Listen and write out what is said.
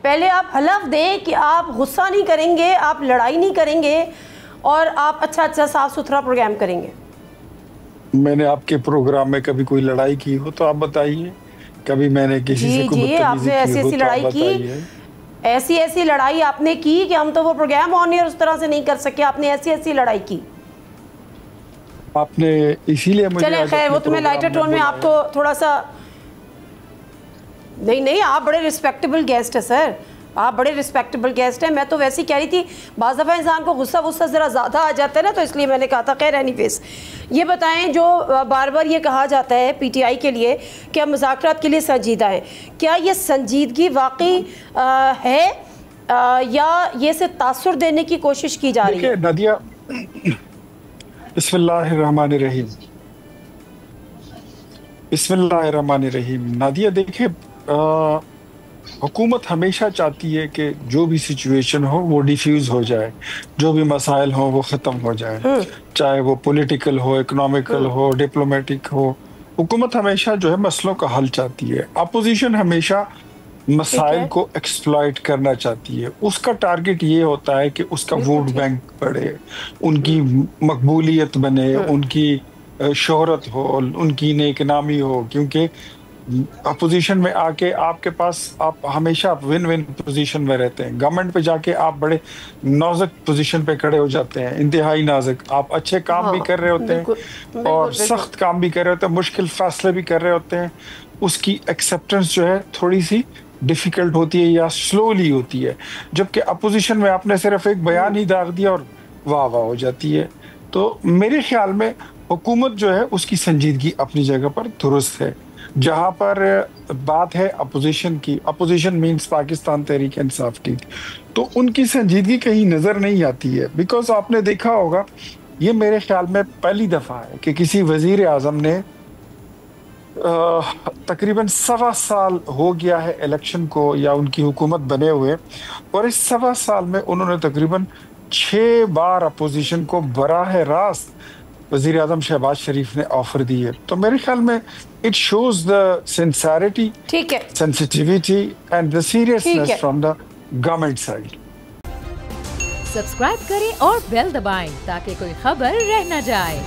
पहले आप हलफ दें कि आप गुस्सा नहीं करेंगे, आप लड़ाई नहीं करेंगे और आप अच्छा साफ सुथरा प्रोग्राम करेंगे। मैंने आपके प्रोग्राम में कभी कोई लड़ाई की हो तो आप बताइए, कभी मैंने किसी से कोई आपने ऐसी ऐसी लड़ाई की, ऐसी लड़ाई आपने की कि हम तो वो प्रोग्राम ऑन एयर उस तरह से नहीं कर सके, आपने ऐसी लड़ाई की आपने, इसीलिए मुझे चले खैर वो तुम्हें लाइटर टोन में आपको थोड़ा सा नहीं, आप बड़े रिस्पेक्टेबल गेस्ट है सर, आप बड़े रिस्पेक्टेबल गेस्ट हैं। मैं तो वैसे ही कह रही थी, बाज़ दफ़ा इंसान को गुस्सा ज़रा ज़्यादा आ जाता है ना, तो इसलिए मैंने कहा था। खैर एनीवेज़, ये बताएं, जो बार बार ये कहा जाता है पीटीआई के लिए कि हम मुज़ाकरात के लिए संजीदा हैं, क्या ये संजीदगी वाकई है या ये से तासुर देने की कोशिश की जा रही है? नदिया, बिस्मिल्लाहिर्रहमानिर्रहीम, बिस्मिल्लाहिर्रहमानिर्रहीम। नादिया देखे, हुकूमत हमेशा चाहती है कि जो भी सिचुएशन हो वो डिफ्यूज हो जाए, जो भी मसाइल हो वो ख़त्म हो जाए, चाहे वो पॉलिटिकल हो, इकोनॉमिकल हो, डिप्लोमेटिक हो। हुकूमत हमेशा जो है मसलों का हल चाहती है। अपोजिशन हमेशा मसाइल को एक्सप्लॉइट करना चाहती है। उसका टारगेट ये होता है कि उसका वोट बैंक बढ़े, उनकी मकबूलियत बने, उनकी शोहरत हो, उनकी नेकनामी हो। क्योंकि अपोजिशन में आके आपके पास आप हमेशा विन विन पोजीशन में रहते हैं। गवर्नमेंट पे जाके आप बड़े नाजुक पोजीशन पे खड़े हो जाते हैं, इंतहाई नाजुक। आप अच्छे काम भी कर रहे होते हैं और सख्त काम भी कर रहे होते हैं, मुश्किल फैसले भी कर रहे होते हैं। उसकी एक्सेप्टेंस जो है थोड़ी सी डिफिकल्ट होती है या स्लोली होती है। जबकि अपोजिशन में आपने सिर्फ एक बयान ही दाग दिया और वाह वाह हो जाती है। तो मेरे ख्याल में हुकूमत जो है उसकी संजीदगी अपनी जगह पर दुरुस्त है। जहां पर बात है अपोजिशन की, अपोजिशन मींस पाकिस्तान तहरीक इंसाफ की, तो उनकी संजीदगी कहीं नजर नहीं आती है। बिकॉज आपने देखा होगा, ये मेरे ख्याल में पहली दफा है कि किसी वजीर आजम ने तकरीबन 1.25 साल हो गया है इलेक्शन को या उनकी हुकूमत बने हुए, और इस 1.25 साल में उन्होंने तकरीबन 6 बार अपोजिशन को बराह रास्त वज़ीर आज़म शहबाज शरीफ ने ऑफर दी है। तो मेरे ख्याल में it shows the sincerity, sensitivity and the seriousness from the government side. Subscribe करें और बेल दबाएं ताकि कोई खबर रह न जाए।